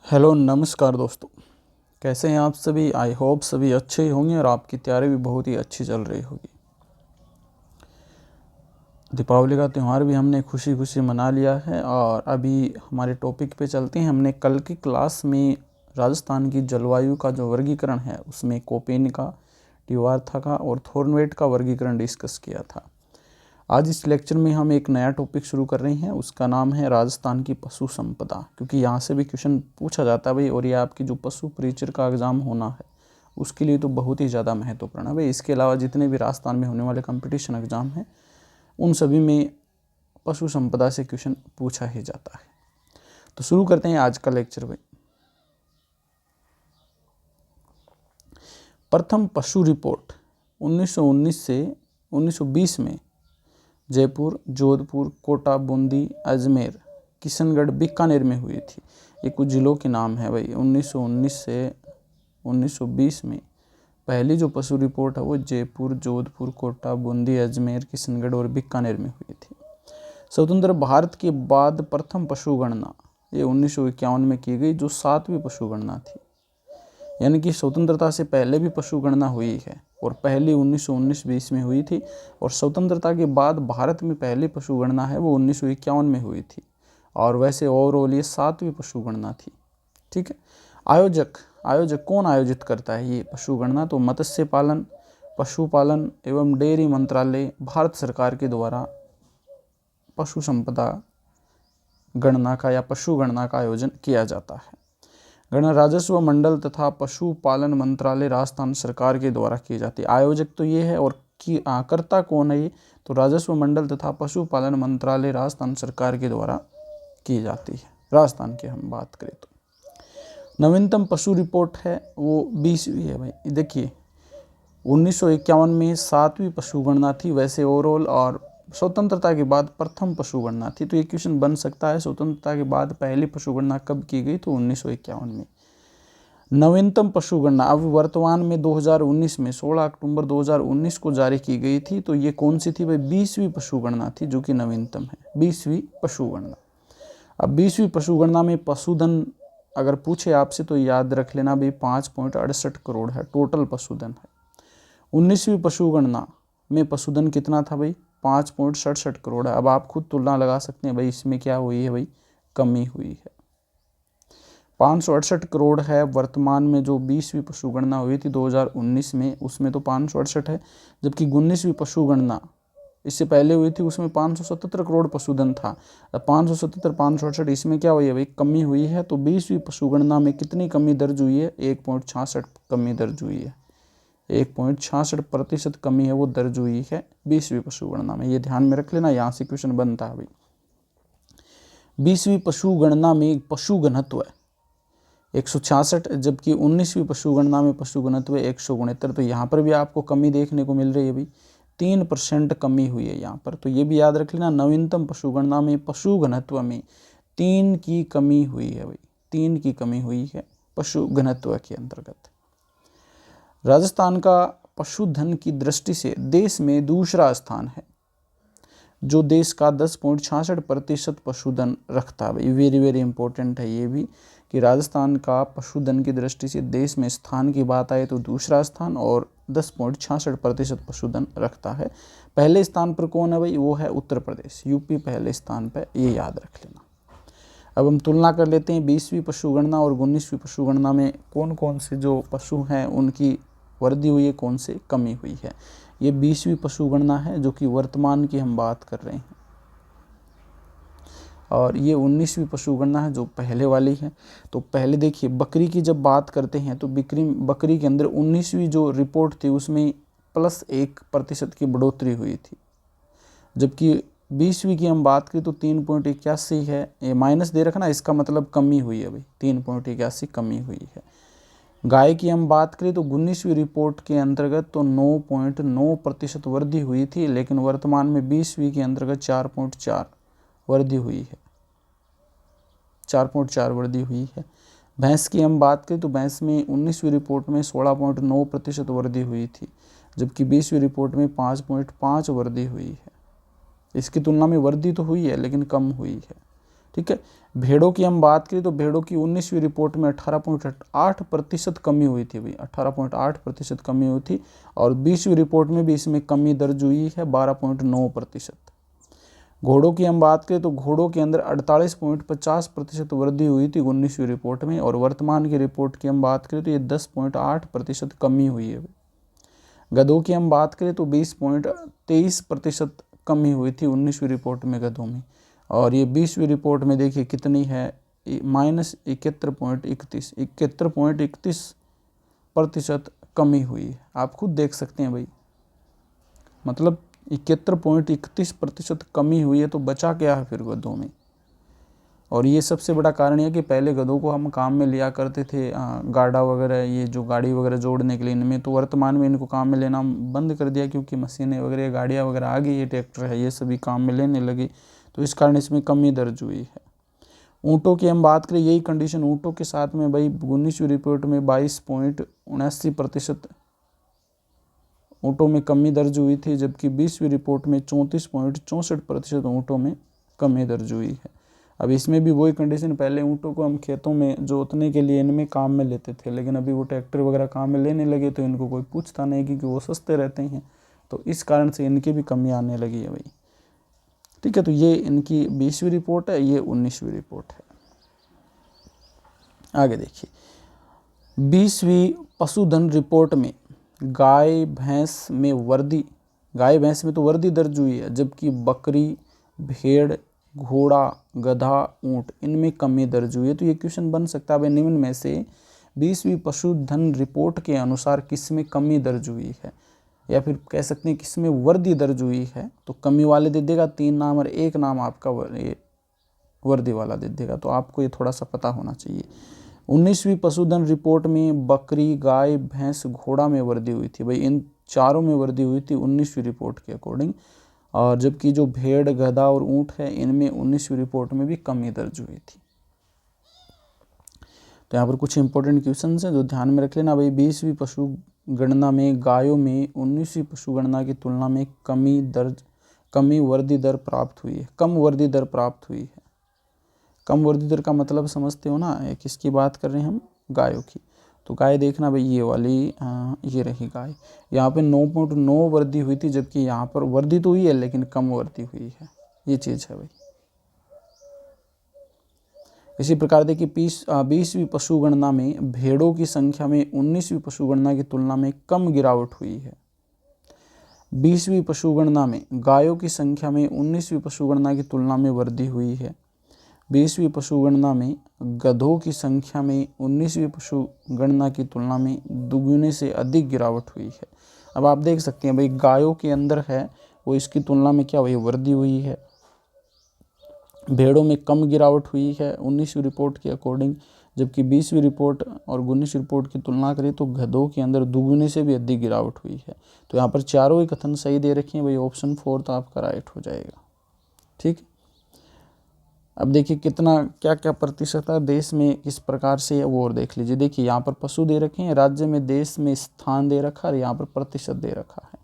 Hello नमस्कार दोस्तों। कैसे हैं आप सभी। आई होप सभी अच्छे ही होंगे और आपकी तैयारी भी बहुत ही अच्छी चल रही होगी। दीपावली का त्यौहार भी हमने खुशी खुशी मना लिया है और अभी हमारे टॉपिक पे चलते हैं। हमने कल की क्लास में राजस्थान की जलवायु का जो वर्गीकरण है उसमें कोपेनिका, ड्यूआर्था का और थॉर्नवेट का वर्गीकरण डिस्कस किया था। आज इस लेक्चर में हम एक नया टॉपिक शुरू कर रहे हैं, उसका नाम है राजस्थान की पशु संपदा। क्योंकि यहाँ से भी क्वेश्चन पूछा जाता है भाई, और ये आपकी जो पशु परिचर का एग्ज़ाम होना है उसके लिए तो बहुत ही ज़्यादा महत्वपूर्ण है भाई। इसके अलावा जितने भी राजस्थान में होने वाले कंपटीशन एग्ज़ाम हैं उन सभी में पशु संपदा से क्वेश्चन पूछा ही जाता है। तो शुरू करते हैं आज का लेक्चर भाई। प्रथम पशु रिपोर्ट 1919 से 1920 में जयपुर, जोधपुर, कोटा, बूंदी, अजमेर, किशनगढ़, बीकानेर में हुई थी। ये कुछ ज़िलों के नाम है भाई। 1919 से 1920 में पहली जो पशु रिपोर्ट है वो जयपुर, जोधपुर, कोटा, बूंदी, अजमेर, किशनगढ़ और बीकानेर में हुई थी। स्वतंत्र भारत के बाद प्रथम पशु गणना ये 1951 में की गई, जो 7वीं पशु गणना थी। यानी कि स्वतंत्रता से पहले भी पशु गणना हुई है और पहली 1919-20 में हुई थी, और स्वतंत्रता के बाद भारत में पहली पशु गणना है वो 1951 में हुई थी। और वैसे ओवरऑल ये 7वीं पशु गणना थी। ठीक है। आयोजक कौन आयोजित करता है ये पशु गणना? तो मत्स्य पालन, पशुपालन एवं डेयरी मंत्रालय, भारत सरकार के द्वारा पशु संपदा गणना का या पशु गणना का आयोजन किया जाता है। गणना राजस्व मंडल तथा पशुपालन मंत्रालय राजस्थान सरकार के द्वारा की जाती है। आयोजक तो ये है, और करता कौन है ये? तो राजस्व मंडल तथा पशुपालन मंत्रालय राजस्थान सरकार के द्वारा की जाती है। राजस्थान की हम बात करें तो नवीनतम पशु रिपोर्ट है वो 20वीं है भाई। देखिए 1951 में 7वीं पशु गणना थी वैसे ओवरऑल, और स्वतंत्रता के बाद प्रथम पशु गणना थी। तो ये क्वेश्चन बन सकता है स्वतंत्रता के बाद पहली पशु गणना कब की गई? तो 1951 में। नवीनतम पशु गणना अब वर्तमान में 2019 में 16 अक्टूबर 2019 को जारी की गई थी। तो ये कौन सी थी भाई? 20वीं पशु गणना थी, जो कि नवीनतम है। 20वीं पशु गणना। अब 20वीं पशु गणना में पशुधन अगर पूछे आपसे तो याद रख लेना भाई 5.68 करोड़ है टोटल पशुधन है। 19वीं पशु गणना में पशुधन कितना था भाई? 5.67 करोड़ है। अब आप खुद तुलना लगा सकते हैं भाई, इसमें क्या हुई है भाई? कमी हुई है। 568 करोड़ है वर्तमान में। जो 20वीं पशु गणना हुई थी 2019 में उसमें तो 568 है, जबकि 19वीं पशु गणना इससे पहले हुई थी उसमें 577 करोड़ पशुधन था। अब 577 568 इसमें क्या हुई है भाई? कमी हुई है। तो 20वीं पशु गणना में कितनी कमी दर्ज हुई है? 1.66 कमी दर्ज हुई है। 1.66% कमी है वो दर्ज हुई है 20वीं पशु गणना में। ये ध्यान में रख लेना, यहाँ से क्वेश्चन बनता है भाई। 20वीं पशु गणना में पशु घनत्व है 166, जबकि 19वीं पशु गणना में पशु घनत्व 169। तो यहाँ पर भी आपको कमी देखने को मिल रही है भाई, 3% कमी हुई है यहाँ पर। तो ये भी याद रख लेना, नवीनतम पशु गणना में पशु घनत्व में 3 की कमी हुई है भाई। 3 की कमी हुई है पशु घनत्व के अंतर्गत। राजस्थान का पशुधन की दृष्टि से देश में दूसरा स्थान है, जो देश का 10.66% पशुधन रखता है भाई। वेरी वेरी इंपॉर्टेंट है ये भी, कि राजस्थान का पशुधन की दृष्टि से देश में स्थान की बात आए तो दूसरा स्थान और 10.66% पशुधन रखता है। पहले स्थान पर कौन है भाई? वो है उत्तर प्रदेश, यूपी पहले स्थान पर, ये याद रख लेना। अब हम तुलना कर लेते हैं 20वीं पशु गणना और 19वीं पशु गणना में कौन कौन से जो पशु हैं उनकी वृद्धि हुई है, कौन से कमी हुई है। ये 20वीं पशु गणना है जो कि वर्तमान की हम बात कर रहे हैं, और ये 19वीं पशु गणना है जो पहले वाली है। तो पहले देखिए बकरी की जब बात करते हैं तो बकरी के अंदर 19वीं जो रिपोर्ट थी उसमें +1% की बढ़ोतरी हुई थी, जबकि 20वीं की हम बात करें तो 3.81 है। ये माइनस दे रखा ना, इसका मतलब कमी हुई है भाई, 3.81 कमी हुई है। गाय की हम बात करें तो 19वीं रिपोर्ट के अंतर्गत तो 9.9% वृद्धि हुई थी, लेकिन वर्तमान में 20वीं के अंतर्गत 4.4 वृद्धि हुई है। 4.4 वृद्धि हुई है। भैंस की हम बात करें तो भैंस में 19वीं रिपोर्ट में 16.9% वृद्धि हुई थी, जबकि 20वीं रिपोर्ट में 5.5 वृद्धि हुई है। इसकी तुलना में वृद्धि तो हुई है लेकिन कम हुई है। ठीक है। भेड़ों की हम बात करें तो भेड़ों की 19वीं रिपोर्ट में 18.8% कमी हुई थी भाई, 18.8% कमी हुई थी। और 20वीं रिपोर्ट में भी इसमें कमी दर्ज हुई है 12.9%। घोड़ों की हम बात करें तो घोड़ों के अंदर 48.50% वृद्धि हुई थी 19वीं रिपोर्ट में, और वर्तमान की रिपोर्ट की हम बात करें तो ये 10.8% कमी हुई है। गधों की हम बात करें तो 20.23% कमी हुई थी 19वीं रिपोर्ट में गधों में, और ये 20वीं रिपोर्ट में देखिए कितनी है, -71.31% कमी हुई है। आप खुद देख सकते हैं भाई, मतलब 71.31% कमी हुई है, तो बचा क्या है फिर गधों में। और ये सबसे बड़ा कारण है कि पहले गधों को हम काम में लिया करते थे गाड़ा वगैरह, ये जो गाड़ी वगैरह जोड़ने के लिए, इनमें तो वर्तमान में इनको काम में लेना बंद कर दिया, क्योंकि मशीनें वगैरह गाड़ियाँ वगैरह आ गई, ये ट्रैक्टर है, ये सभी काम में लेने लगे, तो इस कारण इसमें कमी दर्ज हुई है। ऊँटों की हम बात करें, यही कंडीशन ऊँटों के साथ में भाई 19वीं रिपोर्ट में 22.79% ऊँटों में कमी दर्ज हुई थी, जबकि 20वीं रिपोर्ट में 34.64% ऊँटों में कमी दर्ज हुई है। अब इसमें भी वही कंडीशन, पहले ऊँटों को हम खेतों में जोतने के लिए इनमें काम में लेते थे, लेकिन अभी वो ट्रैक्टर वगैरह काम में लेने लगे तो इनको कोई पूछता नहीं, क्योंकि वो सस्ते रहते हैं, तो इस कारण से इनकी भी कमी आने लगी है भाई। ठीक है, तो ये इनकी 20वीं रिपोर्ट है, ये 19वीं रिपोर्ट है। आगे देखिए, 20वीं पशुधन रिपोर्ट में गाय भैंस में तो वृद्धि दर्ज हुई है, जबकि बकरी, भेड़, घोड़ा, गधा, ऊंट इनमें कमी दर्ज हुई है। तो ये क्वेश्चन बन सकता है, निम्न में से 20वीं पशुधन रिपोर्ट के अनुसार किसमें कमी दर्ज हुई है, या फिर कह सकते हैं किसमें वृद्धि दर्ज हुई है। तो कमी वाले दे देगा 3 नाम और एक नाम आपका वृद्धि वाला दे देगा, तो आपको ये थोड़ा सा पता होना चाहिए। 19वीं पशुधन रिपोर्ट में बकरी, गाय, भैंस, घोड़ा में वृद्धि हुई थी भाई, इन चारों में वृद्धि हुई थी 19वीं रिपोर्ट के अकॉर्डिंग। और जबकि जो भेड़, गधा और ऊंट है, इनमें 19वीं रिपोर्ट में भी कमी दर्ज हुई थी। तो यहाँ पर कुछ इंपॉर्टेंट क्वेश्चन हैं जो ध्यान में रख लेना भाई। 20वीं पशु गणना में गायों में 19वीं पशु गणना की तुलना में कम वृद्धि दर प्राप्त हुई है। कम वृद्धि दर का मतलब समझते हो ना, किसकी बात कर रहे हैं हम, गायों की। तो गाय देखना भाई, ये वाली ये रही गाय, यहाँ पे 9.9 वृद्धि हुई थी, जबकि यहाँ पर वृद्धि तो हुई है लेकिन कम वृद्धि हुई है, ये चीज़ है भाई। इसी प्रकार देखिए 20वीं पशु गणना में भेड़ों की संख्या में 19वीं पशु गणना की तुलना में कम गिरावट हुई है। 20वीं पशु गणना में गायों की संख्या में 19वीं पशु गणना की तुलना में वृद्धि हुई है। 20वीं पशु गणना में गधों की संख्या में 19वीं पशु गणना की तुलना में दुगुने से अधिक गिरावट हुई है। अब आप देख सकते हैं भाई, गायों के अंदर है वो इसकी तुलना में क्या हुई, वृद्धि हुई है। भेड़ों में कम गिरावट हुई है 19वीं रिपोर्ट के अकॉर्डिंग, जबकि 20वीं रिपोर्ट और 19वीं रिपोर्ट की तुलना करें तो गधों के अंदर दुगुने से भी अधिक गिरावट हुई है। तो यहाँ पर चारों ही कथन सही दे रखे हैं भाई, ऑप्शन 4 तो आपका राइट हो जाएगा। ठीक, अब देखिए कितना क्या क्या प्रतिशत है देश में किस प्रकार से है वो और देख लीजिए। देखिए यहाँ पर पशु दे रखे हैं, राज्य में, देश में, स्थान दे रखा है, और यहाँ पर प्रतिशत दे रखा है।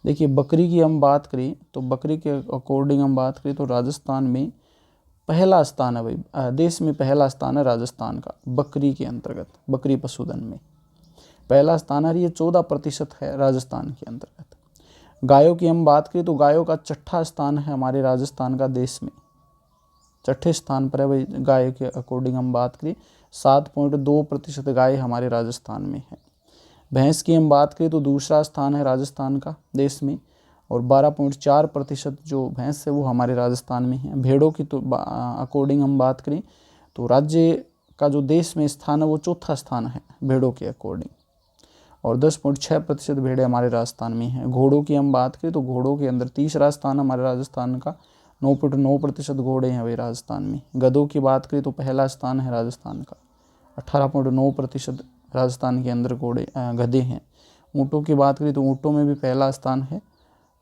देखिए बकरी की हम बात करें तो बकरी के अकॉर्डिंग हम बात करें तो राजस्थान में पहला स्थान है भाई, देश में पहला स्थान है राजस्थान का बकरी के अंतर्गत, बकरी पशुधन में पहला स्थान है, ये 14% है राजस्थान के अंतर्गत। गायों की हम बात करें तो गायों का 6ठा स्थान है हमारे राजस्थान का, देश में 6ठे स्थान पर है भाई। गाय के अकॉर्डिंग हम बात करें 7.2% गाय हमारे राजस्थान में है। भैंस की हम बात करें तो दूसरा स्थान है राजस्थान का देश में, और 12.4% जो भैंस है वो हमारे राजस्थान में है। भेड़ों की तो अकॉर्डिंग हम बात करें तो राज्य का जो देश में स्थान है वो 4था स्थान है भेड़ों के अकॉर्डिंग, और 10.6% भेड़ें हमारे राजस्थान में हैं। घोड़ों की हम बात करें तो घोड़ों के अंदर तीसरा स्थान हमारे राजस्थान का, 9.9% घोड़े हैं भाई राजस्थान में। गधों की बात करें तो पहला स्थान है राजस्थान का, 18.9% राजस्थान के अंदर गधे हैं। ऊँटों की बात करें तो ऊँटों में भी पहला स्थान है,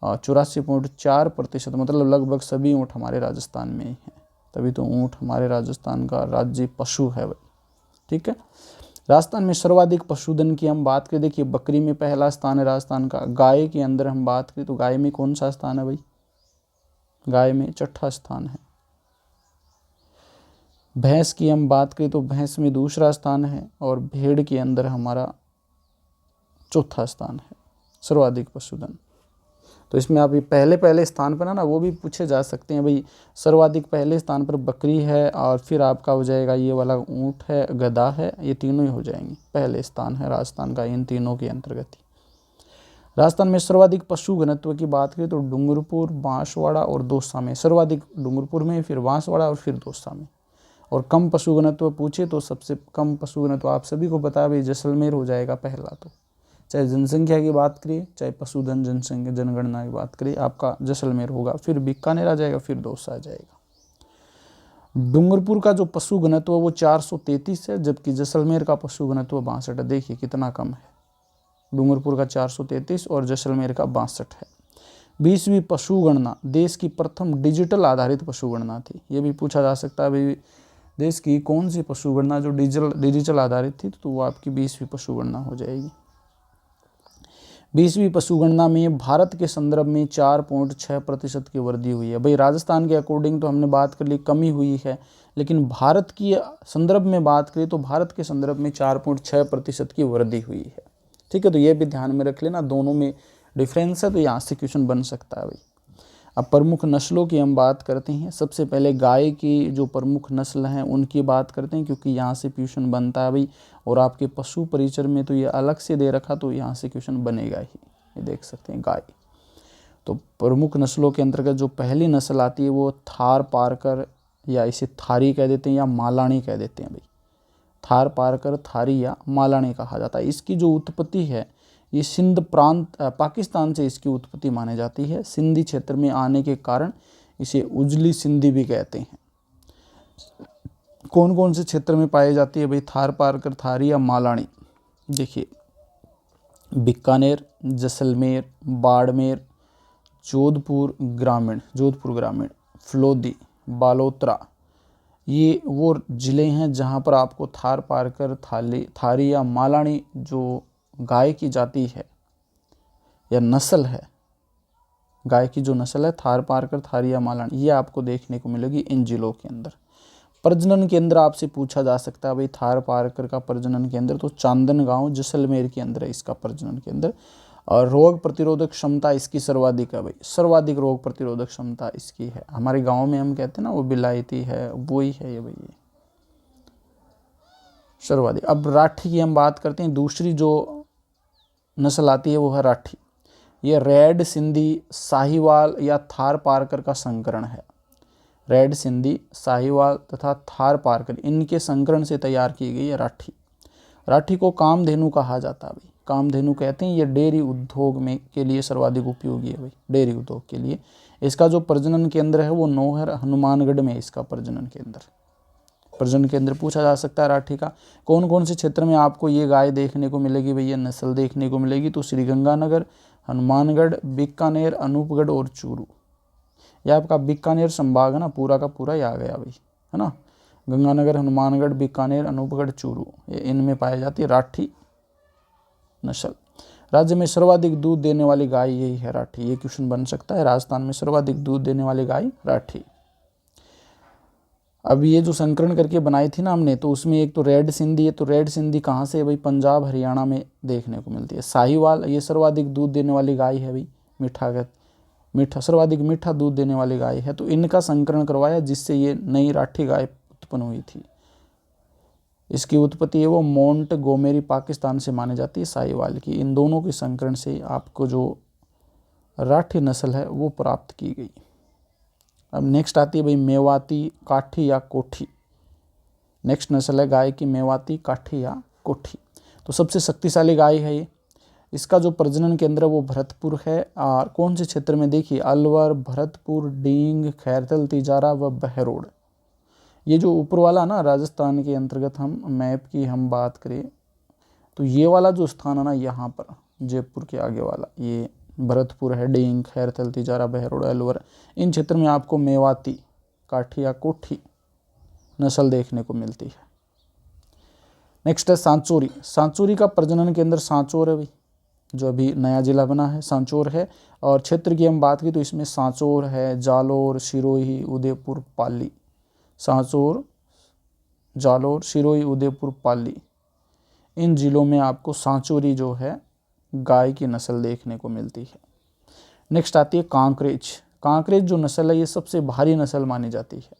84%, मतलब लगभग सभी ऊँट हमारे राजस्थान में ही हैं, तभी तो ऊँट हमारे राजस्थान का राज्य पशु है भाई। ठीक है, राजस्थान में सर्वाधिक पशुधन की हम बात करें, देखिए बकरी में पहला स्थान है राजस्थान का। गाय के अंदर हम बात करें तो गाय में कौन सा स्थान है भाई, गाय में 6ठा स्थान है। भैंस की हम बात करें तो भैंस में दूसरा स्थान है और भेड़ के अंदर हमारा चौथा स्थान है सर्वाधिक पशुधन। तो इसमें आप ये पहले पहले स्थान पर है ना, वो भी पूछे जा सकते हैं भाई। सर्वाधिक पहले स्थान पर बकरी है और फिर आपका हो जाएगा ये वाला ऊँट है, गधा है, ये तीनों ही हो जाएंगे। पहले स्थान है राजस्थान का इन तीनों के अंतर्गत ही। राजस्थान में सर्वाधिक पशु घनत्व की बात करें तो डूंगरपुर, बांसवाड़ा और दौसा में। सर्वाधिक डूंगरपुर में, फिर बांसवाड़ा और फिर दौसा में। और कम पशु घनत्व पूछे तो सबसे कम पशु घनत्व आप सभी को पता है भाई, जैसलमेर हो जाएगा पहला। तो चाहे जनसंख्या की बात करिए, चाहे पशुधन जनसंख्या जनगणना की बात करिए, आपका जैसलमेर होगा, फिर बीकानेर आ जाएगा, फिर दौसा आ जाएगा। डूंगरपुर का जो पशु घनत्व वो 433 है, जबकि जैसलमेर का पशु घनत्व 62 है। देखिए कितना कम है, डूंगरपुर का 433 और जैसलमेर का 62 है। 20वीं पशु गणना देश की प्रथम डिजिटल आधारित पशु गणना थी। ये भी पूछा जा सकता है भाई, देश की कौन सी पशु गणना जो डिजिटल आधारित थी, तो वो आपकी 20वीं पशु गणना हो जाएगी। 20वीं पशु गणना में भारत के संदर्भ में 4.6% की वृद्धि हुई है। भाई राजस्थान के अकॉर्डिंग तो हमने बात कर ली कमी हुई है, लेकिन भारत की संदर्भ में बात करें तो भारत के संदर्भ में 4.6% की वृद्धि हुई है। ठीक है, तो ये भी ध्यान में रख लेना, दोनों में डिफरेंस है, तो यहाँ से क्वेश्चन बन सकता है भाई। अब प्रमुख नस्लों की हम बात करते हैं। सबसे पहले गाय की जो प्रमुख नस्ल हैं उनकी बात करते हैं, क्योंकि यहाँ से क्वेश्चन बनता है भाई। और आपके पशु परिचर में तो ये अलग से दे रखा, तो यहाँ से क्वेश्चन बनेगा ही। ये देख सकते हैं गाय। तो प्रमुख नस्लों के अंतर्गत जो पहली नस्ल आती है वो थार पारकर, या इसे थारी कह देते हैं या मालानी कह देते हैं भाई। थार पारकर, थारी या मालानी कहा जाता है। इसकी जो उत्पत्ति है ये सिंध प्रांत पाकिस्तान से इसकी उत्पत्ति मानी जाती है। सिंधी क्षेत्र में आने के कारण इसे उजली सिंधी भी कहते हैं। कौन कौन से क्षेत्र में पाई जाती है भाई थार पारकर, थारी या मालानी? देखिए, बीकानेर, जैसलमेर, बाड़मेर, जोधपुर ग्रामीण, फलोदी, बालोतरा, ये वो ज़िले हैं जहाँ पर आपको थार पारकर, थारी या मालानी जो गाय की जाति है या नस्ल है, गाय की जो नस्ल है थार पारकर, थारी या मालानी, ये आपको देखने को मिलेगी इन जिलों के अंदर। प्रजनन केंद्र आपसे पूछा जा सकता है भाई, थार पारकर का प्रजनन केंद्र तो चांदनगांव जैसलमेर के अंदर है इसका प्रजनन केंद्र। और रोग प्रतिरोधक क्षमता इसकी सर्वाधिक है भाई, सर्वाधिक रोग प्रतिरोधक क्षमता इसकी है। हमारे गांव में हम कहते हैं ना वो बिलायती है, वो ही है ये भाई, ये सर्वाधिक। अब राठी की हम बात करते हैं। दूसरी जो नस्ल आती है वो है राठी। ये रेड सिंधी, साहिवाल या थार पारकर का संकरण है। रेड सिंधी, साहिवाल तथा थार पारकर, इनके संकरण से तैयार की गई है राठी। राठी को कामधेनु कहा जाता है भाई, कामधेनु कहते हैं। ये डेयरी उद्योग में के लिए सर्वाधिक उपयोगी है भाई, डेयरी उद्योग के लिए। इसका जो प्रजनन केंद्र है वो नौहर हनुमानगढ़ में इसका प्रजनन केंद्र पूछा जा सकता है राठी का। कौन कौन से क्षेत्र में आपको ये गाय देखने को मिलेगी भाई, ये नस्ल देखने को मिलेगी? तो श्रीगंगानगर, हनुमानगढ़, बीकानेर, अनूपगढ़ और चूरू। यह आपका बीकानेर संभाग है ना, पूरा का पूरा ही आ गया भाई, है ना। गंगानगर, हनुमानगढ़, बीकानेर, अनूपगढ़, चूरू, ये इनमें पाई जाती है राठी नस्ल। राज्य में सर्वाधिक दूध देने वाली गाय यही है राठी। ये क्वेश्चन बन सकता है, राजस्थान में सर्वाधिक दूध देने वाली गाय राठी। अब ये जो संकरण करके बनाई थी ना हमने, तो उसमें एक तो रेड सिंधी है। तो रेड सिंधी कहाँ से है भाई? पंजाब हरियाणा में देखने को मिलती है। साहिवाल, ये सर्वाधिक दूध देने वाली गाय है भाई, सर्वाधिक मीठा दूध देने वाली गाय है। तो इनका संकरण करवाया जिससे ये नई राठी गाय उत्पन्न हुई थी। इसकी उत्पत्ति है वो मोंट गोमेरी पाकिस्तान से मानी जाती है साहिवाल की। इन दोनों के संकरण से आपको जो राठी नस्ल है वो प्राप्त की गई। अब नेक्स्ट आती है भाई मेवाती, काठी या कोठी। नेक्स्ट नस्ल है गाय की मेवाती, काठी या कोठी। तो सबसे शक्तिशाली गाय है ये। इसका जो प्रजनन केंद्र है वो भरतपुर है। और कौन से क्षेत्र में? देखिए, अलवर, भरतपुर, डींग, खैरथल, तिजारा व बहरोड। ये जो ऊपर वाला ना राजस्थान के अंतर्गत हम मैप की हम बात करें तो ये वाला जो स्थान है ना यहाँ पर जयपुर के आगे वाला, ये भरतपुर है, डींग, खैरथल, तिजारा, बहरोड, अलवर, इन क्षेत्र में आपको मेवाती, काठी या कोठी नस्ल देखने को मिलती है। नेक्स्ट है सांचौरी। सांचौरी का प्रजनन केंद्र सांचौर है भाई, जो अभी नया जिला बना है सांचौर है। और क्षेत्र की हम बात की तो इसमें सांचौर है, जालोर, सिरोही, उदयपुर, पाली। सांचौर, जालोर, सिरोही, उदयपुर, पाली, इन जिलों में आपको सांचौरी जो है गाय की नस्ल देखने को मिलती है। नेक्स्ट आती है कांकरेज। कांकरेज जो नस्ल है ये सबसे भारी नस्ल मानी जाती है।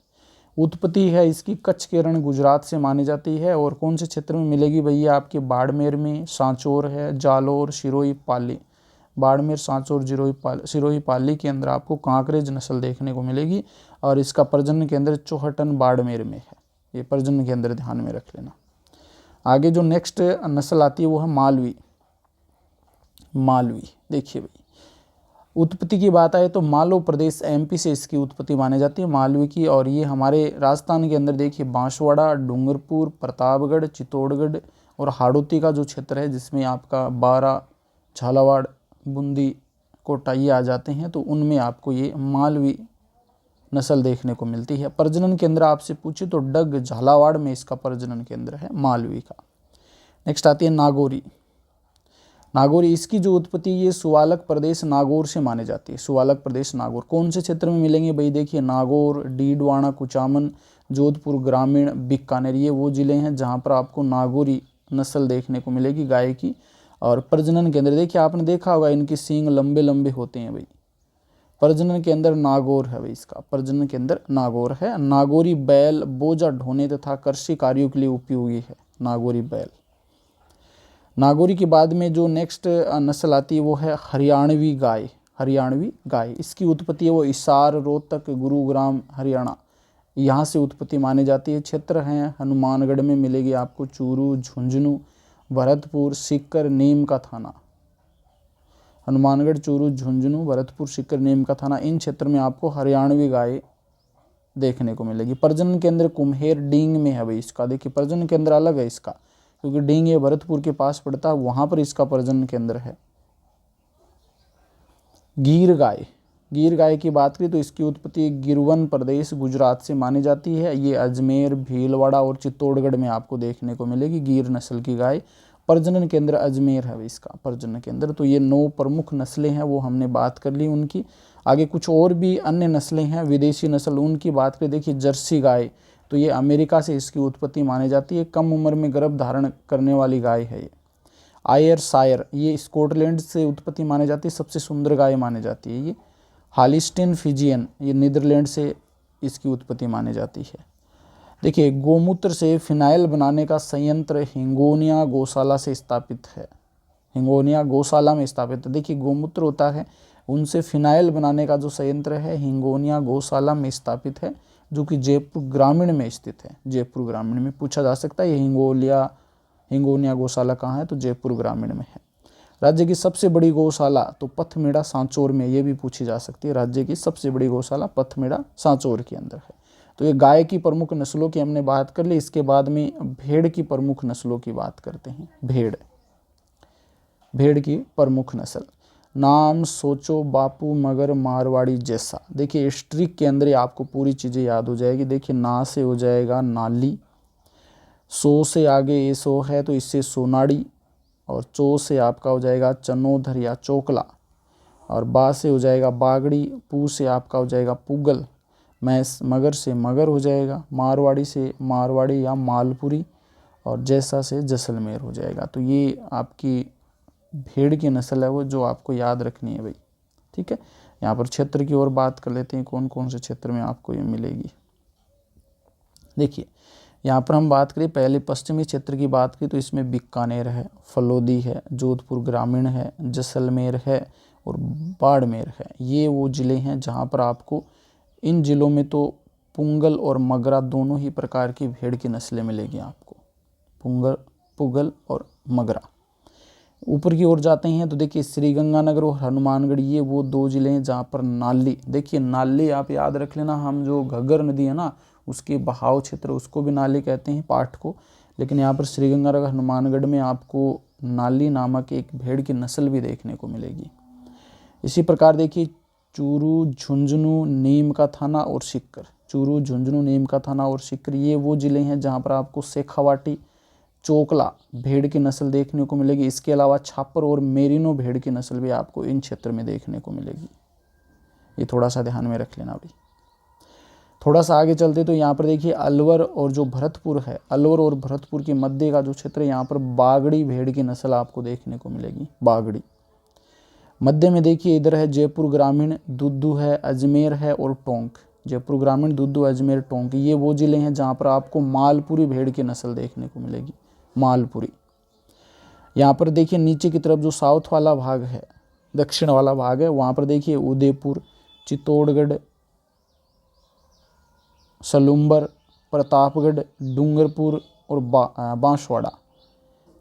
उत्पत्ति है इसकी कच्छ के रण गुजरात से मानी जाती है। और कौन से क्षेत्र में मिलेगी भैया? आपके बाड़मेर में, सांचौर है, जालोर, सिरोही, पाली। बाड़मेर, सांचौर, सिरोही, पाली के अंदर आपको कांकरेज नस्ल देखने को मिलेगी। और इसका प्रजनन केंद्र चौहटन बाड़मेर में है। ये प्रजनन केंद्र ध्यान में रख लेना। आगे जो नेक्स्ट नस्ल आती है वो है मालवी। मालवी देखिए भाई, उत्पत्ति की बात आए तो मालव प्रदेश एमपी से इसकी उत्पत्ति मानी जाती है मालवी की। और ये हमारे राजस्थान के अंदर देखिए बांसवाड़ा, डूंगरपुर, प्रतापगढ़, चित्तौड़गढ़ और हाड़ौती का जो क्षेत्र है जिसमें आपका बारा, झालावाड़, बूंदी, कोटा ये आ जाते हैं, तो उनमें आपको ये मालवी नस्ल देखने को मिलती है। प्रजनन केंद्र आपसे पूछे तो डग, झालावाड़ में इसका प्रजनन केंद्र है मालवी का। नेक्स्ट आती है नागौरी। नागौरी, इसकी जो उत्पत्ति ये सुवालक प्रदेश नागौर से मानी जाती है। सुवालक प्रदेश नागौर कौन से क्षेत्र में मिलेंगे भाई? देखिए नागौर, डीडवाना, कुचामन, जोधपुर ग्रामीण, बीकानेर, ये वो जिले हैं जहाँ पर आपको नागौरी नस्ल देखने को मिलेगी गाय की। और प्रजनन केंद्र देखिए, आपने देखा होगा इनके सींग लंबे लंबे होते हैं भाई। प्रजनन केंद्र नागौर है भाई, इसका प्रजनन केंद्र नागौर है। नागौरी बैल बोझा ढोने तथा कृषि कार्यों के लिए उपयोगी है नागौरी बैल। नागौरी के बाद में जो नेक्स्ट नस्ल आती है वो है हरियाणवी गाय। हरियाणवी गाय, इसकी उत्पत्ति है वो हिसार, रोहतक, गुरुग्राम, हरियाणा, यहाँ से उत्पत्ति मानी जाती है। क्षेत्र हैं हनुमानगढ़ में मिलेगी आपको, चूरू, झुंझुनू, भरतपुर, सीकर, नीम का थाना। हनुमानगढ़, चूरू, झुंझुनू, भरतपुर, सीकर, नीम का थाना, इन क्षेत्र में आपको हरियाणवी गाय देखने को मिलेगी। प्रजनन केंद्र कुम्हेर, डींग में है भाई इसका। देखिए प्रजनन केंद्र अलग है इसका, क्योंकि डींग ये भरतपुर के पास पड़ता है, वहां पर इसका प्रजनन केंद्र है। गिर गाय। गिर गाय की बात करें तो इसकी उत्पत्ति गिरवन प्रदेश गुजरात से मानी जाती है। ये अजमेर, भीलवाड़ा और चित्तौड़गढ़ में आपको देखने को मिलेगी गिर नस्ल की गाय। प्रजनन केंद्र अजमेर है इसका प्रजनन केंद्र। तो ये 9 प्रमुख नस्लें हैं वो हमने बात कर ली उनकी। आगे कुछ और भी अन्य नस्लें हैं विदेशी नस्ल, उनकी बात करें। देखिए जर्सी गाय, तो ये अमेरिका से इसकी उत्पत्ति मानी जाती है। कम उम्र में गर्भ धारण करने वाली गाय है ये। आयरशायर, ये स्कॉटलैंड से उत्पत्ति मानी जाती है, सबसे सुंदर गाय मानी जाती है ये। हालिस्टीन फिजियन, ये नीदरलैंड से इसकी उत्पत्ति मानी जाती है। देखिए गोमूत्र से फिनाइल बनाने का संयंत्र हिंगोनिया गौशाला से स्थापित है। हिंगोनिया गौशाला में स्थापित है। देखिए गोमूत्र होता है, उनसे फिनाइल बनाने का जो संयंत्र है हिंगोनिया गौशाला में स्थापित है, जो कि जयपुर ग्रामीण में स्थित है। जयपुर ग्रामीण में पूछा जा सकता है ये हिंगोनिया गौशाला कहाँ है, तो जयपुर ग्रामीण में है। राज्य की सबसे बड़ी गौशाला तो पथमेड़ा सांचौर में, ये भी पूछी जा सकती है। राज्य की सबसे बड़ी गौशाला पथमेड़ा सांचौर के अंदर है। तो ये गाय की प्रमुख नस्लों की हमने बात कर ली। इसके बाद में भेड़ की प्रमुख नस्लों की बात करते हैं। भेड़ की प्रमुख नस्ल, नाम सोचो बापू, मगर, मारवाड़ी, जैसा। देखिए स्ट्रिक के अंदर आपको पूरी चीज़ें याद हो जाएगी। देखिए ना से हो जाएगा नाली, सो से आगे ये सो है तो इससे सोनाड़ी, और चो से आपका हो जाएगा चनोधर या चोकला, और बा से हो जाएगा बागड़ी, पू से आपका हो जाएगा पुगल, मगर से मगर हो जाएगा, मारवाड़ी से मारवाड़ी या मालपुरी, और जैसा से जैसलमेर हो जाएगा। तो ये आपकी भेड़ की नस्ल है वो जो आपको याद रखनी है भाई। ठीक है, यहाँ पर क्षेत्र की ओर बात कर लेते हैं, कौन कौन से क्षेत्र में आपको ये मिलेगी। देखिए यहाँ पर हम बात करें पहले पश्चिमी क्षेत्र की बात करें तो इसमें बीकानेर है, फलोदी है, जोधपुर ग्रामीण है, जैसलमेर है और बाड़मेर है। ये वो ज़िले हैं जहाँ पर आपको, इन ज़िलों में तो पुंगल और मगरा दोनों ही प्रकार की भेड़ की नस्लें मिलेगी आपको, पुगल और मगरा। ऊपर की ओर जाते हैं तो देखिए श्रीगंगानगर और हनुमानगढ़, ये वो 2 ज़िले हैं जहाँ पर नाली, देखिए नाली आप याद रख लेना, हम जो घग्गर नदी है ना उसके बहाव क्षेत्र उसको भी नाली कहते हैं पाठ को। लेकिन यहाँ पर श्रीगंगानगर हनुमानगढ़ में आपको नाली नामक एक भेड़ की नस्ल भी देखने को मिलेगी। इसी प्रकार देखिए चूरू, झुंझुनू, नीम का थाना और सीकर। चूरू, झुंझुनू, नीम का थाना और सीकर, ये वो ज़िले हैं जहाँ पर आपको शेखावाटी, चोकला भेड़ की नस्ल देखने को मिलेगी। इसके अलावा छापर और मेरिनो भेड़ की नस्ल भी आपको इन क्षेत्र में देखने को मिलेगी। ये थोड़ा सा ध्यान में रख लेना भाई। थोड़ा सा आगे चलते तो यहाँ पर देखिए अलवर और जो भरतपुर है, अलवर और भरतपुर के मध्य का जो क्षेत्र है, यहाँ पर बागड़ी भेड़ की नस्ल आपको देखने को मिलेगी, बागड़ी। मध्य में देखिए इधर है जयपुर ग्रामीण, दुद्दू है, अजमेर है और टोंक। जयपुर ग्रामीण, दुद्दू, अजमेर, टोंक, ये वो जिले हैं जहाँ पर आपको मालपुरी भेड़ की नस्ल देखने को मिलेगी, मालपुरी। यहाँ पर देखिए नीचे की तरफ जो साउथ वाला भाग है, दक्षिण वाला भाग है, वहाँ पर देखिए उदयपुर, चित्तौड़गढ़, सलूम्बर, प्रतापगढ़, डूंगरपुर और बांसवाड़ा।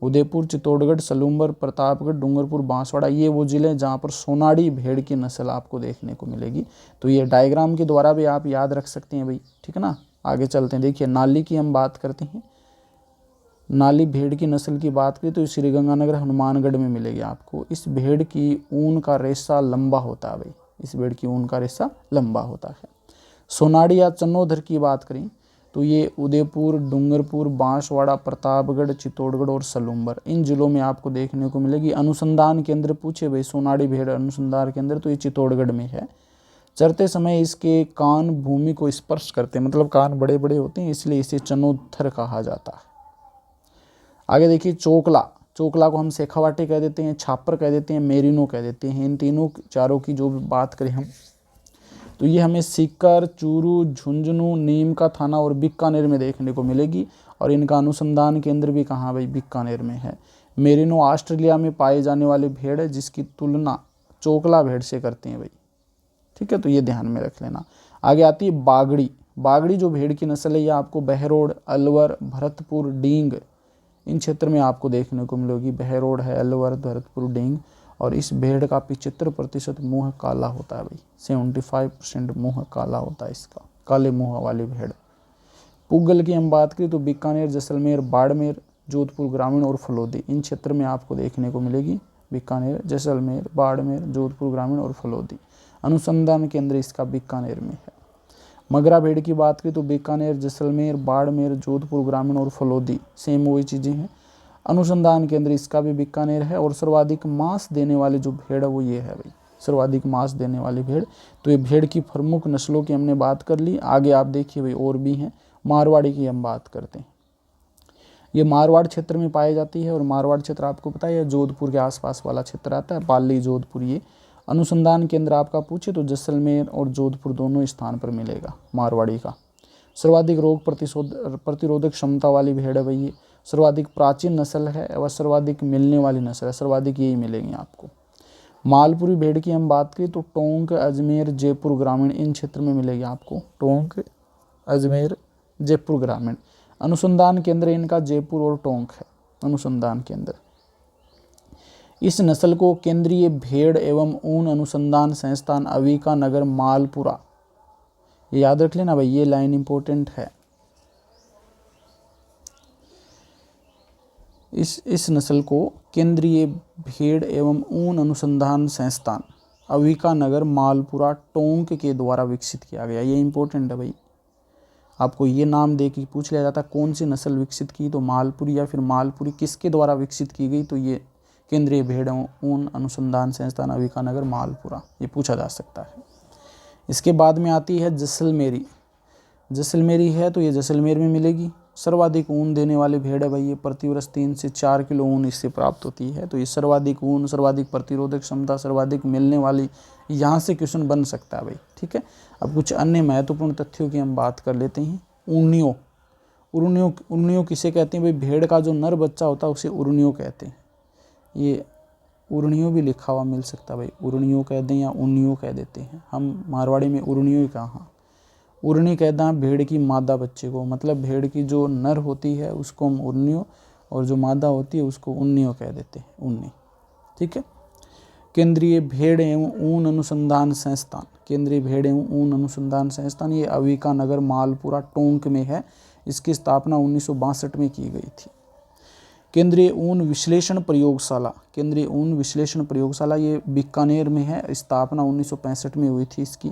उदयपुर, चित्तौड़गढ़, सलूम्बर, प्रतापगढ़, डूंगरपुर, बांसवाड़ा, ये वो जिले जहाँ पर सोनाड़ी भेड़ की नस्ल आपको देखने को मिलेगी। तो ये डायग्राम के द्वारा भी आप याद रख सकते हैं भाई, ठीक है ना। आगे चलते हैं, देखिए नाली की हम बात करते हैं। नाली भेड़ की नस्ल की बात करें तो श्रीगंगानगर, हनुमानगढ़ में मिलेगी आपको। इस भेड़ की ऊन का रेशा लंबा होता है भाई, इस भेड़ की ऊन का रेशा लंबा होता है। सोनाड़ी या चन्नोधर की बात करें तो ये उदयपुर, डूंगरपुर, बांसवाड़ा, प्रतापगढ़, चित्तौड़गढ़ और सलूम्बर, इन जिलों में आपको देखने को मिलेगी। अनुसंधान केंद्र पूछे भाई, सोनाड़ी भेड़ अनुसंधान केंद्र, तो ये चित्तौड़गढ़ में है। चरते समय इसके कान भूमि को स्पर्श करते हैं, मतलब कान बड़े बड़े होते हैं, इसलिए इसे चन्नोधर कहा जाता है। आगे देखिए चोकला, चोकला को हम शेखावाटी कह देते हैं, छापर कह देते हैं, मेरिनो कह देते हैं। इन तीनों चारों की जो बात करें हम तो ये हमें सीकर, चूरू, झुंझुनू, नीम का थाना और बीकानेर में देखने को मिलेगी। और इनका अनुसंधान केंद्र भी कहाँ भाई, बीकानेर में है। मेरिनो ऑस्ट्रेलिया में पाई जाने वाली भेड़ है, जिसकी तुलना चोकला भेड़ से करते हैं भाई, ठीक है, तो ये ध्यान में रख लेना। आगे आती है बागड़ी। बागड़ी जो भेड़ की नस्ल है, ये आपको बहरोड, अलवर, भरतपुर, डींग, इन क्षेत्र में आपको देखने को मिलेगी। बहरोड है, अलवर, भरतपुर, डींग। और इस भेड़ का 75% मुँह काला होता है भाई, 75% मुँह काला होता है इसका, काले मुँह वाली भेड़। पुगल की हम बात करें तो बीकानेर, जैसलमेर, बाड़मेर, जोधपुर ग्रामीण और फलोदी, इन क्षेत्र में आपको देखने को मिलेगी। बीकानेर, जैसलमेर, बाड़मेर, जोधपुर ग्रामीण और फलोदी। अनुसंधान केंद्र इसका बीकानेर में है। मगरा भेड़ की बात करें तो बीकानेर, जैसलमेर, बाड़मेर, जोधपुर ग्रामीण और फलोदी, सेम वही चीज़ें हैं। अनुसंधान केंद्र इसका भी बीकानेर है। और सर्वाधिक मांस देने वाली जो भेड़ है वो ये है भाई, सर्वाधिक मांस देने वाली भेड़। तो ये भेड़ की प्रमुख नस्लों की हमने बात कर ली। आगे आप देखिए भाई और भी हैं। मारवाड़ी की हम बात करते हैं। ये मारवाड़ क्षेत्र में पाई जाती है। और मारवाड़ क्षेत्र आपको पता है जोधपुर के आसपास वाला क्षेत्र आता है, पाली, जोधपुर। ये अनुसंधान केंद्र आपका पूछे तो जैसलमेर और जोधपुर दोनों स्थान पर मिलेगा मारवाड़ी का। सर्वाधिक रोग प्रतिरोधक क्षमता वाली भेड़ है भाई ये। सर्वाधिक प्राचीन नस्ल है और सर्वाधिक मिलने वाली नस्ल है, सर्वाधिक यही मिलेंगी आपको। मालपुरी भेड़ की हम बात करें तो टोंक, अजमेर, जयपुर ग्रामीण, इन क्षेत्र में मिलेगी आपको। टोंक, अजमेर, जयपुर ग्रामीण। अनुसंधान केंद्र इनका जयपुर और टोंक है, अनुसंधान केंद्र। इस नस्ल को केंद्रीय भेड़ एवं ऊन अनुसंधान संस्थान, अविका नगर, मालपुरा, ये याद रख लेना भाई, ये लाइन इंपॉर्टेंट है। इस नस्ल को केंद्रीय भेड़ एवं ऊन अनुसंधान संस्थान, अविका नगर, मालपुरा, टोंक के द्वारा विकसित किया गया। ये इंपॉर्टेंट है भाई, आपको ये नाम दे के पूछ लिया जाता है कौन सी नस्ल विकसित की, तो मालपुरी, या फिर मालपुरी किसके द्वारा विकसित की गई, तो ये केंद्रीय भेड़ एवं ऊन अनुसंधान संस्थान, अविका नगर, मालपुरा, ये पूछा जा सकता है। इसके बाद में आती है जैसलमेरी। जैसलमेरी है तो ये जैसलमेर में मिलेगी। सर्वाधिक ऊन देने वाली भेड़ है भाई ये। प्रतिवर्ष 3 से 4 किलो ऊन इससे प्राप्त होती है। तो ये सर्वाधिक ऊन, सर्वाधिक प्रतिरोधक क्षमता, सर्वाधिक मिलने वाली, यहाँ से क्वेश्चन बन सकता है भाई, ठीक है। अब कुछ अन्य महत्वपूर्ण तथ्यों की हम बात कर लेते हैं। उर्नियों, उर्नियों किसे कहते हैं भाई, भेड़ का जो नर बच्चा होता है उसे उर्नियों कहते हैं। ये उर्नियों भी लिखा हुआ मिल सकता है भाई, उर्नियों कह दें या उर्नियों कह देते हैं हम, मारवाड़ी में उर्नियों ही कहा। उर्नी कहते हैं भेड़ की मादा बच्चे को, मतलब भेड़ की जो नर होती है उसको हम उर्नियों, और जो मादा होती है उसको उन्नियों कह देते हैं, उन्नी, ठीक है। केंद्रीय भेड़ एवं ऊन अनुसंधान संस्थान, केंद्रीय भेड़ एवं ऊन अनुसंधान संस्थान, ये अविका नगर, मालपुरा, टोंक में है। इसकी स्थापना 1962 में की गई थी। केंद्रीय ऊन विश्लेषण प्रयोगशाला, केंद्रीय ऊन विश्लेषण प्रयोगशाला, ये बीकानेर में है। स्थापना 1965 में हुई थी इसकी।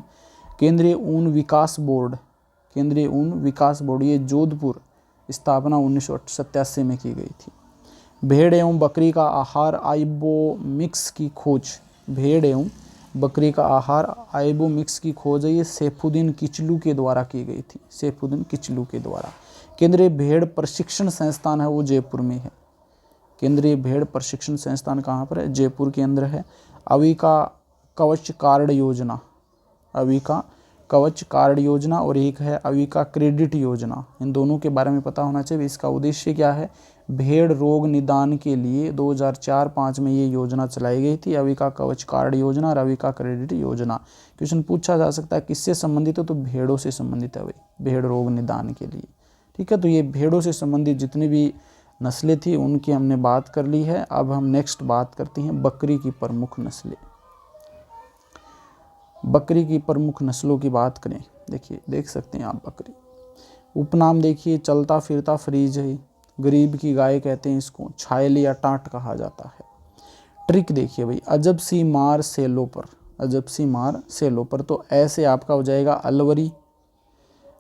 केंद्रीय ऊन विकास बोर्ड, केंद्रीय ऊन विकास बोर्ड, ये जोधपुर, स्थापना 1987 में की गई थी। भेड़ एवं बकरी का आहार आइबोमिक्स की खोज, भेड़ एवं बकरी का आहार आइबो मिक्स की खोज है ये सैफुद्दीन किचलू के द्वारा की गई थी, सैफुद्दीन किचलू के द्वारा। केंद्रीय भेड़ प्रशिक्षण संस्थान है वो जयपुर में है। केंद्रीय भेड़ प्रशिक्षण संस्थान कहाँ पर है? जयपुर के अंदर है। अविका कवच कार्ड योजना, अविका कवच कार्ड योजना और एक है अविका क्रेडिट योजना, इन दोनों के बारे में पता होना चाहिए। इसका उद्देश्य क्या है? भेड़ रोग निदान के लिए 2004-05 में ये योजना चलाई गई थी, अविका कवच कार्ड योजना और अविका क्रेडिट योजना। क्वेश्चन पूछा जा सकता है किससे संबंधित है? तो भेड़ों से संबंधित है भाई, भेड़ रोग निदान के लिए। ठीक है, तो ये भेड़ों से संबंधित जितनी भी नस्लें थी उनकी हमने बात कर ली है। अब हम नेक्स्ट बात करते हैं बकरी की प्रमुख नस्लें। बकरी की प्रमुख नस्लों की बात करें, देखिए देख सकते हैं आप बकरी, उपनाम देखिए चलता फिरता फ्रीज है, गरीब की गाय कहते हैं इसको, छायली या टाट कहा जाता है। ट्रिक देखिए भाई, अजब सी मार सेलो पर, अजब सी मार सेलो पर, तो ऐसे आपका हो जाएगा अलवरी,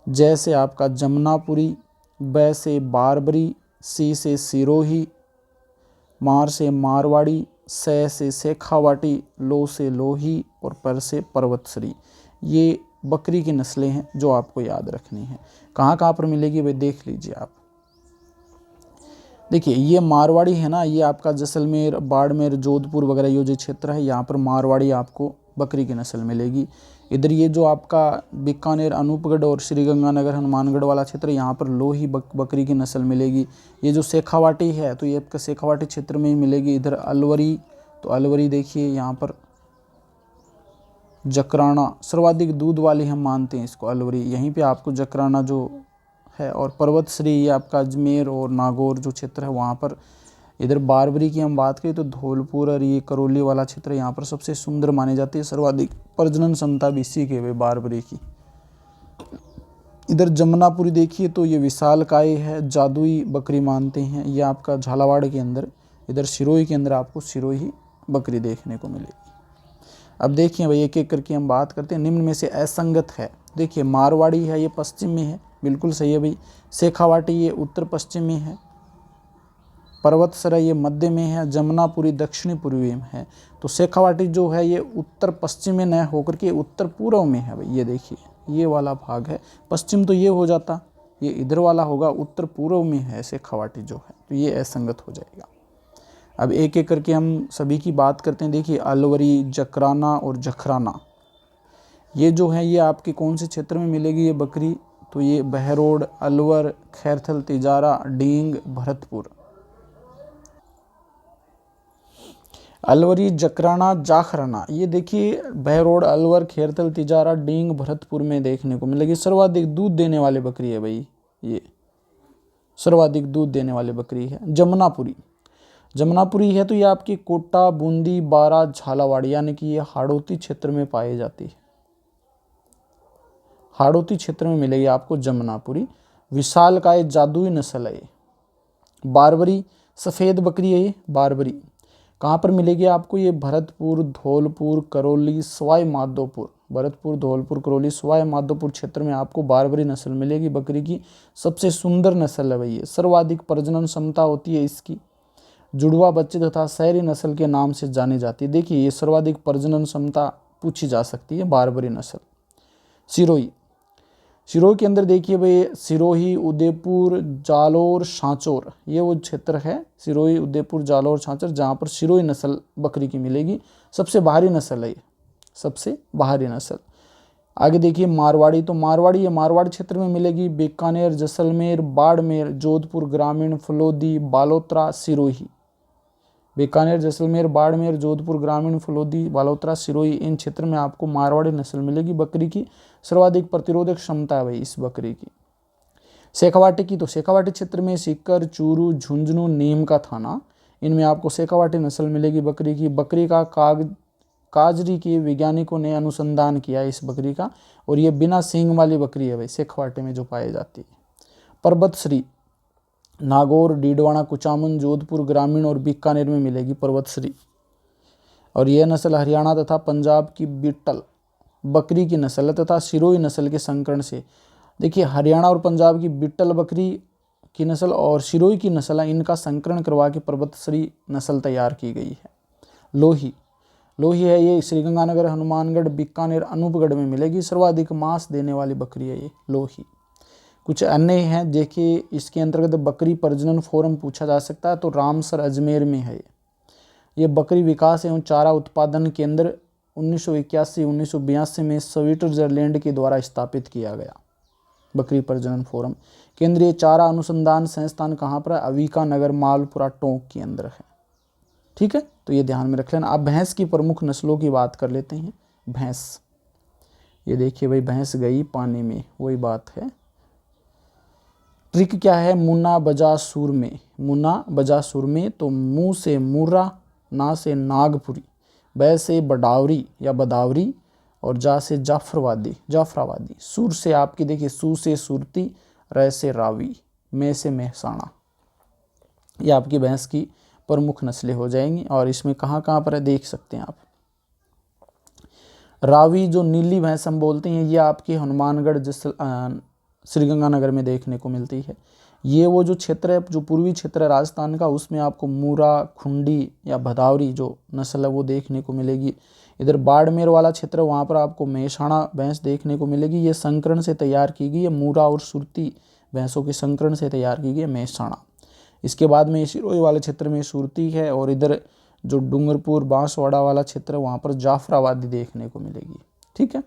जैसे आपका जमुनापुरी, बै से बारबरी, सी से सिरोही, मार से मारवाड़ी, से शेखावाटी, लो से लोही और पर से पर्वतश्री। ये बकरी की नस्लें हैं जो आपको याद रखनी है। कहाँ कहाँ पर मिलेगी भाई देख लीजिए आप। देखिए ये मारवाड़ी है ना, ये आपका जैसलमेर, बाड़मेर, जोधपुर वगैरह ये जो क्षेत्र है यहाँ पर मारवाड़ी आपको बकरी की नस्ल मिलेगी। इधर ये जो आपका बीकानेर, अनूपगढ़ और श्रीगंगानगर, हनुमानगढ़ वाला क्षेत्र, यहाँ पर लोही बकरी की नस्ल मिलेगी। ये जो शेखावाटी है तो ये आपका शेखावाटी क्षेत्र में ही मिलेगी। इधर अलवरी, तो अलवरी देखिए यहाँ पर, जकराना सर्वाधिक दूध वाली हम मानते हैं इसको अलवरी, यहीं पे आपको जकराना जो है, और पर्वतश्री ये आपका अजमेर और नागौर जो क्षेत्र है वहाँ पर। इधर बारबरी की हम बात करें तो धौलपुर और ये करौली वाला क्षेत्र यहाँ पर सबसे सुंदर मानी जाती है, सर्वाधिक प्रजनन क्षमता भी इसी के वे बारबरी की। इधर जमुनापुरी देखिए तो ये विशालकाय है, जादुई बकरी मानते हैं, ये आपका झालावाड़ के अंदर। इधर सिरोही के अंदर आपको सिरोही बकरी देखने को मिलेगी। अब देखिए भाई एक एक करके हम बात करते हैं। निम्न में से असंगत है, देखिए मारवाड़ी है ये पश्चिम में है, बिल्कुल सही है भाई। शेखावाटी ये उत्तर पश्चिम में है, पर्वतसरा ये मध्य में है, जमुनापुरी दक्षिणी पूर्वी में है। तो शेखावाटी जो है ये उत्तर पश्चिम में न होकर के उत्तर पूर्व में है भाई। ये देखिए ये वाला भाग है, पश्चिम तो ये हो जाता, ये इधर वाला होगा, उत्तर पूर्व में है शेखावाटी जो है, तो ये असंगत हो जाएगा। अब एक एक करके हम सभी की बात करते हैं। देखिए अलवरी, जकराना और जखराना ये जो है ये आपके कौन से क्षेत्र में मिलेगी ये बकरी? तो ये बहरोड, अलवर, खैरथल, तिजारा, डींग, भरतपुर। अलवरी, जकराना, जाखराना ये देखिए बहरोड, अलवर, खैरथल, तिजारा, डींग, भरतपुर में देखने को मिलेगी। सर्वाधिक दूध देने वाली बकरी है भाई, ये सर्वाधिक दूध देने वाली बकरी है। जमुनापुरी, जमुनापुरी है तो ये आपकी कोटा, बूंदी, बारा, झालावाड़ यानी कि ये हाड़ौती क्षेत्र में पाई जाती है, हाड़ौती क्षेत्र में मिलेगी आपको जमुनापुरी। विशालकाय जादुई नस्ल है। बारबरी सफ़ेद बकरी है ये बारबरी, कहाँ पर मिलेगी आपको? ये भरतपुर, धौलपुर, करौली, सवाई माधोपुर, भरतपुर, धौलपुर, करौली, सवाई माधोपुर क्षेत्र में आपको बारबरी नस्ल मिलेगी। बकरी की सबसे सुंदर नस्ल है भाई ये, सर्वाधिक प्रजनन क्षमता होती है इसकी, जुड़वा बच्चे तथा शहरी नस्ल के नाम से जानी जाती है। देखिए ये सर्वाधिक प्रजनन क्षमता पूछी जा सकती है बारबरी नस्ल। सिरोही, सिरोही के अंदर देखिए भाई सिरोही, उदयपुर, जालोर, सांचौर ये वो क्षेत्र है, सिरोही, उदयपुर, जालोर, सांचौर, जहाँ पर सिरोही नस्ल बकरी की मिलेगी। सबसे बाहरी नस्ल है ये, सबसे बाहरी नस्ल। आगे देखिए मारवाड़ी, तो मारवाड़ी ये मारवाड़ क्षेत्र में मिलेगी। बीकानेर, जैसलमेर, बाड़मेर, जोधपुर ग्रामीण, फलोदी, बालोतरा, सिरोही। बीकानेर, जैसलमेर, बाड़मेर, जोधपुर ग्रामीण, फलोदी, बालोतरा, सिरोही इन क्षेत्र में आपको मारवाड़ी नस्ल मिलेगी। बकरी की सर्वाधिक प्रतिरोधक क्षमता है भाई इस बकरी की। शेखावाटी की, तो शेखावाटी क्षेत्र में सीकर, चूरू, झुंझुनू, नीम का थाना, इनमें आपको शेखावाटी नस्ल मिलेगी बकरी की। बकरी का काजरी के वैज्ञानिकों ने अनुसंधान किया इस बकरी का, और ये बिना सींग वाली बकरी है भाई शेखावाटी में जो पाई जाती है। पर्वतश्री नागौर, डीडवाना, कुचामन, जोधपुर ग्रामीण और बीकानेर में मिलेगी पर्वतश्री, और यह नस्ल हरियाणा तथा पंजाब की बीटल बकरी की नस्ल है तथा सिरोही नस्ल के संकरण से। देखिए हरियाणा और पंजाब की बीटल बकरी की नस्ल और सिरोही की नस्ल है, इनका संकरण करवा के पर्वतश्री नस्ल तैयार की गई है। लोही, लोही है ये श्रीगंगानगर, हनुमानगढ़, बीकानेर, अनूपगढ़ में मिलेगी। सर्वाधिक मांस देने वाली बकरी है ये लोही। कुछ अन्य हैं, देखिए इसके अंतर्गत बकरी प्रजनन फोरम पूछा जा सकता है, तो रामसर अजमेर में है ये बकरी विकास एवं चारा उत्पादन केंद्र 1981-1982 में स्विट्जरलैंड के द्वारा स्थापित किया गया। बकरी प्रजनन फोरम। केंद्रीय चारा अनुसंधान संस्थान कहाँ पर है? अविका नगर, मालपुरा, टोंक के अंदर है। ठीक है, तो ये ध्यान में रख लेना। अब भैंस की प्रमुख नस्लों की बात कर लेते हैं। भैंस, ये देखिए भाई, भैंस गई पानी में, वही बात है। ट्रिक क्या है? मुन्ना बजा सुर में, मुन्ना बजा सुर में, तो मुंह से मुर्रा, ना से नागपुरी, बै से बडावरी या बदावरी, और जा से जाफराबादी। सुर से आपकी देखिए, सू से सुरती, रै से रावी, में से मेहसाणा। ये आपकी भैंस की प्रमुख नस्लें हो जाएंगी। और इसमें कहाँ कहाँ पर है देख सकते हैं आप। रावी जो नीली भैंस हम बोलते हैं, ये आपकी हनुमानगढ़ श्रीगंगानगर में देखने को मिलती है। ये वो जो क्षेत्र है, जो पूर्वी क्षेत्र है राजस्थान का, उसमें आपको मूरा, खुंडी या भदावरी जो नस्ल है वो देखने को मिलेगी। इधर बाड़मेर वाला क्षेत्र, वहाँ पर आपको मेहसाणा भैंस देखने को मिलेगी। ये संकरण से तैयार की गई है, मूरा और सुरती भैंसों के संकरण से तैयार की गई है मेहसाणा। इसके बाद में सिरोही वाले क्षेत्र में सुरती है, और इधर जो डूंगरपुर बांसवाड़ा वाला क्षेत्र है, वहाँ पर जाफराबादी देखने को मिलेगी। ठीक है,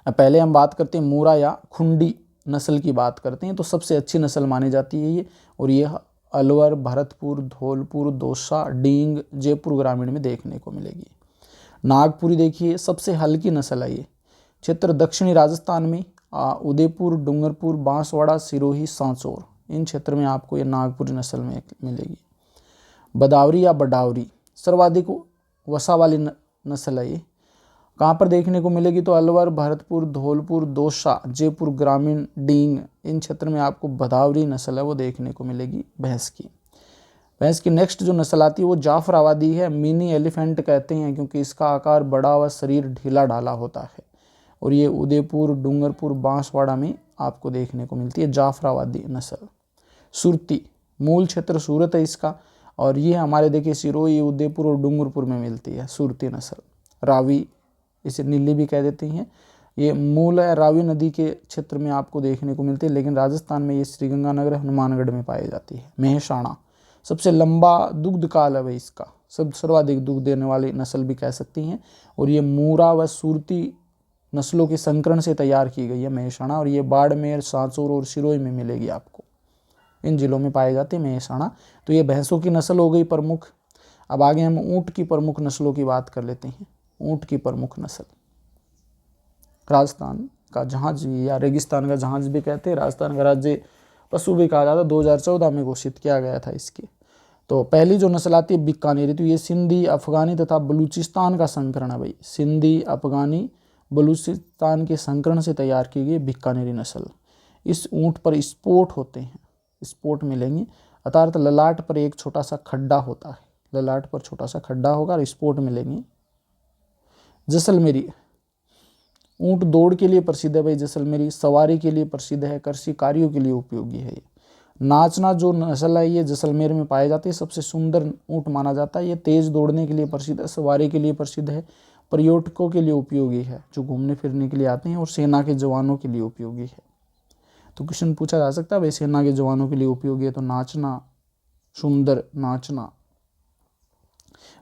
अब पहले हम बात करते हैं मूरा या खुंडी नस्ल की बात करते हैं, तो सबसे अच्छी नस्ल मानी जाती है ये, और ये अलवर, भरतपुर, धौलपुर, दौसा, डींग, जयपुर ग्रामीण में देखने को मिलेगी। नागपुरी देखिए सबसे हल्की नस्ल है ये, क्षेत्र दक्षिणी राजस्थान में उदयपुर, डूंगरपुर, बांसवाड़ा, सिरोही, सांचौर, इन क्षेत्र में आपको ये नागपुरी नस्ल में मिलेगी। बदावरी या बडावरी सर्वाधिक वसा वाली नस्ल है ये, कहाँ पर देखने को मिलेगी? तो अलवर, भरतपुर, धौलपुर, दौसा, जयपुर ग्रामीण, डींग, इन क्षेत्र में आपको बदावरी नस्ल है वो देखने को मिलेगी भैंस की। भैंस की नेक्स्ट जो नस्ल आती है वो जाफराबादी है। मिनी एलिफेंट कहते हैं क्योंकि इसका आकार बड़ा व शरीर ढीला ढाला होता है, और ये उदयपुर, डूंगरपुर, बांसवाड़ा में आपको देखने को मिलती है जाफराबादी नस्ल। सुरती, मूल क्षेत्र सूरत है इसका, और ये हमारे देखिए सिरोही, उदयपुर और डूंगरपुर में मिलती है सुरती नस्ल। रावी, इसे नीली भी कह देते हैं, ये मूल है रावी नदी के क्षेत्र में आपको देखने को मिलती है, लेकिन राजस्थान में ये श्रीगंगानगर, हनुमानगढ़ में पाई जाती है। मेहसाणा सबसे लंबा दुग्ध काल है भाई इसका, सर्वाधिक दुग्ध देने वाली नस्ल भी कह सकती हैं, और ये मूरा व सुरती नस्लों के संकरण से तैयार की गई है मेहसाणा, और ये बाड़मेर, सांचौर और सिरोही में मिलेगी आपको, इन जिलों में पाई जाती है मेहसाणा। तो ये भैंसों की नस्ल हो गई प्रमुख। अब आगे हम ऊँट की प्रमुख नस्लों की बात कर लेते हैं। ऊँट की प्रमुख नस्ल, राजस्थान का जहाज या रेगिस्तान का जहाज भी कहते हैं, राजस्थान का राज्य पशु भी कहा जाता है, 2014 में घोषित किया गया था इसकी। तो पहली जो नस्ल आती है बीकानेरी, तो ये सिंधी, अफगानी तथा बलूचिस्तान का संकरण है भाई, सिंधी, अफगानी, बलूचिस्तान के संकरण से तैयार की गई बीकानेरी नस्ल। इस ऊँट पर स्पोर्ट होते हैं, स्पोर्ट मिलेंगे, अर्थात ललाट पर एक छोटा सा खड्डा होता है, ललाट पर छोटा सा खड्डा होगा और स्पोर्ट मिलेंगे। जैसलमेरी ऊँट दौड़ के लिए प्रसिद्ध है भाई, जैसलमेरी सवारी के लिए प्रसिद्ध है, कृषि कार्यों के लिए उपयोगी है। नाचना जो नस्ल है ये जैसलमेर में पाए जाती है, सबसे सुंदर ऊँट माना जाता है। ये तेज दौड़ने के लिए प्रसिद्ध है, सवारी के लिए प्रसिद्ध है, पर्यटकों के लिए उपयोगी है जो घूमने फिरने के लिए आते हैं, और सेना के जवानों के लिए उपयोगी है। तो क्वेश्चन पूछा जा सकता है भाई सेना के जवानों के लिए उपयोगी है, तो नाचना, सुंदर नाचना।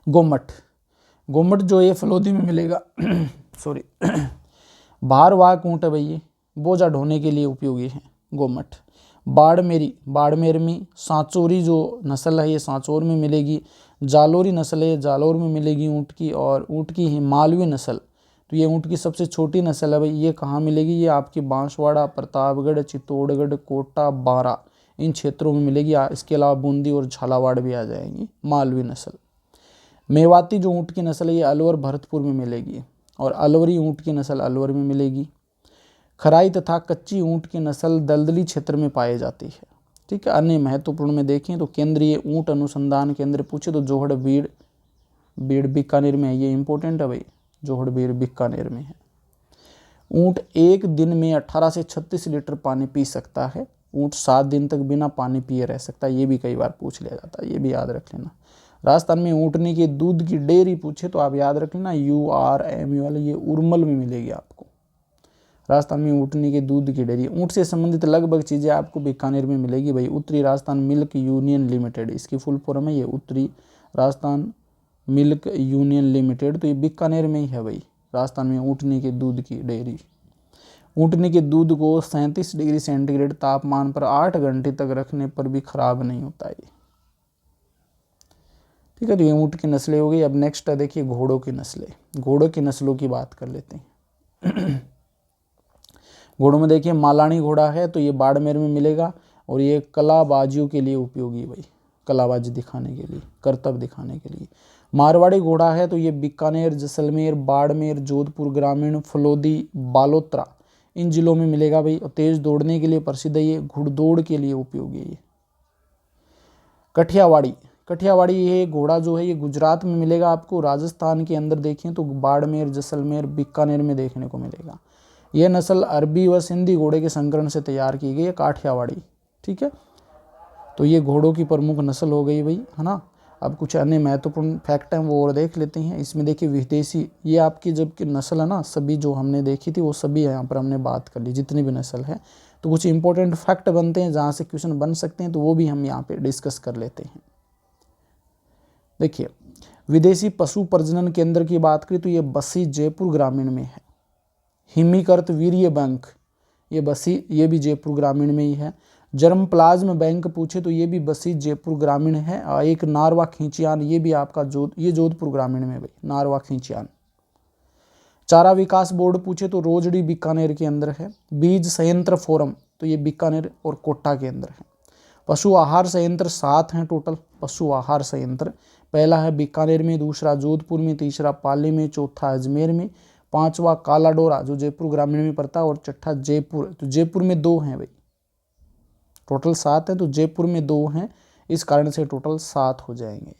गोमट, गोमट जो ये फलोदी में मिलेगा सॉरी भारवाहक ऊँट है भाई, ये बोझा ढोने के लिए उपयोगी है गोमट। बाड़मेरी, बाड़मेर में। सांचौरी जो नस्ल है ये सांचौर में मिलेगी। जालोरी नस्ल है, जालोर में मिलेगी ऊँट की, और ऊँट की ही मालवी नस्ल, तो ये ऊँट की सबसे छोटी नस्ल है भाई, ये कहाँ मिलेगी? ये आपकी बांसवाड़ा, प्रतापगढ़, चित्तौड़गढ़, कोटा, बारा, इन क्षेत्रों में मिलेगी। इसके अलावा बूंदी और झालावाड़ भी आ जाएंगी मालवी नस्ल। मेवाती जो ऊँट की नस्ल है ये अलवर, भरतपुर में मिलेगी, और अलवरी ऊँट की नस्ल अलवर में मिलेगी। खराई तथा कच्ची ऊँट की नस्ल दलदली क्षेत्र में पाई जाती है। ठीक है, अन्य महत्वपूर्ण में देखें तो केंद्रीय ऊँट अनुसंधान केंद्र पूछे तो जोहड़ बीड़ बीकानेर में है, ये इंपॉर्टेंट है भाई, जोहड़ बीड़ बीकानेर में है। ऊँट एक दिन में 18 से 36 लीटर पानी पी सकता है। ऊँट 7 दिन तक बिना पानी पिए रह सकता है, ये भी कई बार पूछ लिया जाता है, ये भी याद रख लेना। राजस्थान में ऊँटनी के दूध की डेयरी पूछे तो आप याद रख लेना URMUL, ये उर्मल में मिलेगी आपको। राजस्थान में ऊँटनी के दूध की डेयरी, ऊँट से संबंधित लगभग चीज़ें आपको बीकानेर में मिलेगी भाई। उत्तरी राजस्थान मिल्क यूनियन लिमिटेड, इसकी फुल फॉर्म है ये उत्तरी राजस्थान मिल्क यूनियन लिमिटेड, तो ये बीकानेर में ही है भाई। राजस्थान में ऊँटनी के दूध की डेयरी। ऊँटनी के दूध को 37 डिग्री सेंटीग्रेड तापमान पर 8 घंटे तक रखने पर भी खराब नहीं होता है। ठीक है, तो ये ऊँट की नस्लें हो गई। अब नेक्स्ट है देखिए घोड़ों की नस्लें। घोड़ों की नस्लों की बात कर लेते हैं। घोड़ों में देखिए मालानी घोड़ा है तो ये बाड़मेर में मिलेगा और ये कलाबाजियों के लिए उपयोगी है भाई, कलाबाजी दिखाने के लिए, करतब दिखाने के लिए। मारवाड़ी घोड़ा है तो ये बीकानेर, जैसलमेर, बाड़मेर, जोधपुर ग्रामीण, फलोदी, बालोतरा इन जिलों में मिलेगा भाई। और तेज दौड़ने के लिए प्रसिद्ध है ये, घुड़दौड़ के लिए उपयोगी है ये। कठियावाड़ी, कठियावाड़ी ये घोड़ा जो है ये गुजरात में मिलेगा आपको। राजस्थान के अंदर देखें तो बाड़मेर, जैसलमेर, बीकानेर में देखने को मिलेगा। यह नस्ल अरबी व सिंधी घोड़े के संकरण से तैयार की गई है, काठियावाड़ी। ठीक है, तो ये घोड़ों की प्रमुख नस्ल हो गई भाई, है ना। अब कुछ अन्य महत्वपूर्ण फैक्ट हैं वो और देख लेते हैं। इसमें देखिए विदेशी, ये आपकी जब की नस्ल है ना, सभी जो हमने देखी थी वो सभी यहाँ पर हमने बात कर ली, जितनी भी नस्ल है। तो कुछ इंपॉर्टेंट फैक्ट बनते हैं जहाँ से क्वेश्चन बन सकते हैं, तो वो भी हम यहाँ पे डिस्कस कर लेते हैं। देखिए विदेशी पशु प्रजनन केंद्र की बात करें तो ये बसी जयपुर ग्रामीण में है। हिमीकर्त वीर्य बैंक, ये बसी, ये भी जयपुर ग्रामीण में ही है। जर्म प्लाज्म बैंक पूछे तो ये भी बसी जयपुर ग्रामीण है। और एक नारवा खींचियान, ये भी आपका ये जोधपुर ग्रामीण में भाई, नारवा खींचियान। चारा विकास बोर्ड पूछे तो रोजड़ी बीकानेर के अंदर है। बीज संयंत्र फोरम तो ये बीकानेर और कोटा के अंदर है। पशु आहार संयंत्र 7 हैं टोटल। पशु आहार संयंत्र पहला है बीकानेर में, दूसरा जोधपुर में, तीसरा पाली में, चौथा अजमेर में, पांचवा कालाडोरा जो जयपुर ग्रामीण में पड़ता है और छठा जयपुर। तो जयपुर में 2 हैं भाई, टोटल 7 हैं तो जयपुर में 2 हैं, इस कारण से टोटल 7 हो जाएंगे।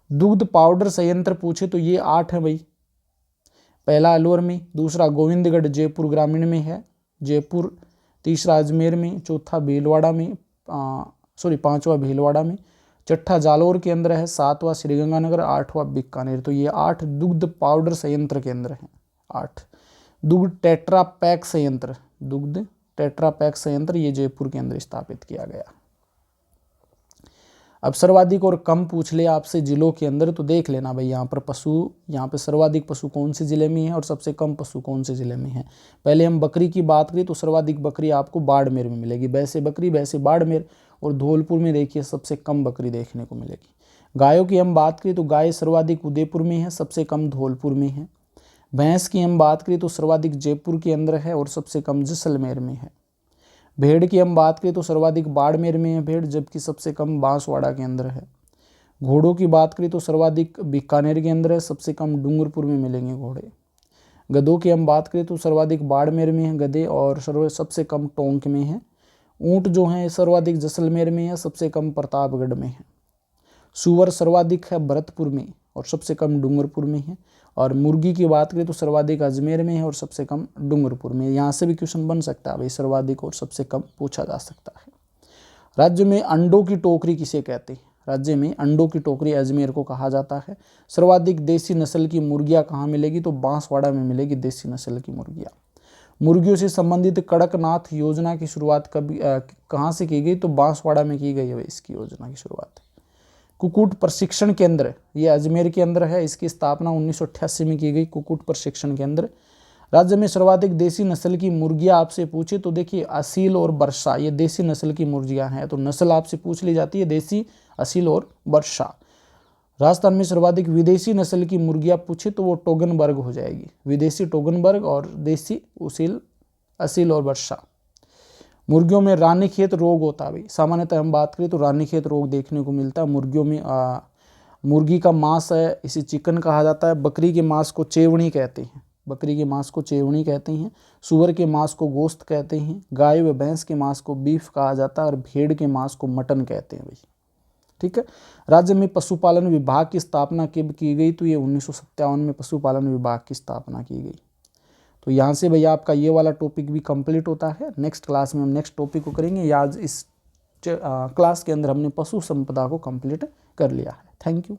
दुग्ध पाउडर संयंत्र पूछे तो ये 8 है भाई। पहला अलवर में, दूसरा गोविंदगढ़ जयपुर ग्रामीण में है, जयपुर, तीसरा अजमेर में, चौथा भीलवाड़ा में, पांचवा भीलवाड़ा में, छठा जालोर के अंदर है, 7वां श्रीगंगानगर, 8वां बीकानेर। तो ये 8 दुग्ध पाउडर संयंत्र केंद्र हैं। 8 दुग्ध टेट्रा पैक संयंत्र, दुग्ध टेट्रा पैक संयंत्र ये जयपुर के अंदर स्थापित किया गया। अब सर्वाधिक और कम पूछ ले आपसे जिलों के अंदर, तो देख लेना भाई यहाँ पर पशु, यहाँ पे सर्वाधिक पशु कौन से जिले में है और सबसे कम पशु कौन से जिले में है। पहले हम बकरी की बात करें तो सर्वाधिक बकरी आपको बाड़मेर में मिलेगी, वैसे बकरी वैसे बाड़मेर, और धौलपुर में देखिए सबसे कम बकरी देखने को मिलेगी। गायों की हम बात करें तो गाय सर्वाधिक उदयपुर में है, सबसे कम धौलपुर में है। भैंस की हम बात करें तो सर्वाधिक जयपुर के अंदर है और सबसे कम जैसलमेर में है। भेड़ की हम बात करें तो सर्वाधिक बाड़मेर में है भेड़, जबकि सबसे कम बांसवाड़ा के अंदर है। घोड़ों की बात करें तो सर्वाधिक बीकानेर के अंदर है, सबसे कम डूंगरपुर में मिलेंगे घोड़े। गधों की हम बात करें तो सर्वाधिक बाड़मेर में है गधे और सबसे कम टोंक में है। ऊँट जो हैं सर्वाधिक जैसलमेर में है, सबसे कम प्रतापगढ़ में है। सूअर सर्वाधिक है भरतपुर में और सबसे कम डूंगरपुर में है। और मुर्गी की बात करें तो सर्वाधिक अजमेर में है और सबसे कम डूंगरपुर में। यहाँ से भी क्वेश्चन बन सकता है भाई, सर्वाधिक और सबसे कम पूछा जा सकता है। राज्य में अंडों की टोकरी किसे कहते हैं? राज्य में अंडों की टोकरी अजमेर को कहा जाता है। सर्वाधिक देसी नस्ल की मुर्गियाँ कहाँ मिलेगी? तो बांसवाड़ा में मिलेगी देसी नस्ल की मुर्गियाँ। मुर्गियों से संबंधित कड़कनाथ योजना की शुरुआत कहाँ से की गई? तो बांसवाड़ा में की गई है इसकी योजना की शुरुआत। कुक्कुट प्रशिक्षण केंद्र ये अजमेर के अंदर है, इसकी स्थापना 1988 में की गई कुक्कुट प्रशिक्षण केंद्र। राज्य में सर्वाधिक देसी नस्ल की मुर्गियां आपसे पूछे तो देखिए असील और वर्षा, ये देसी नस्ल की मुर्गियां हैं, तो नस्ल आपसे पूछ ली जाती है देसी, असील और वर्षा। राजस्थान में सर्वाधिक विदेशी नस्ल की मुर्गियां पूछे तो वो टोगनबर्ग हो जाएगी, विदेशी टोगनबर्ग और देसी असील और वर्षा। मुर्गियों में रानीखेत रोग होता है भाई, सामान्यतः हम बात करें तो रानीखेत रोग देखने को मिलता है मुर्गियों में। मुर्गी का मांस है, इसे चिकन कहा जाता है। बकरी के मांस को चेवणी कहते हैं, बकरी के मांस को चेवणी कहते हैं। सूअर के मांस को गोश्त कहते हैं। गाय व भैंस के मांस को बीफ कहा जाता है और भेड़ के मांस को मटन कहते हैं भाई। ठीक है। राज्य में पशुपालन विभाग की स्थापना कब की गई? तो ये 1957 में पशुपालन विभाग की स्थापना की गई। तो यहाँ से भैया आपका ये वाला टॉपिक भी कंप्लीट होता है। नेक्स्ट क्लास में हम नेक्स्ट टॉपिक को करेंगे। आज इस क्लास के अंदर हमने पशु संपदा को कंप्लीट कर लिया है। Thank you.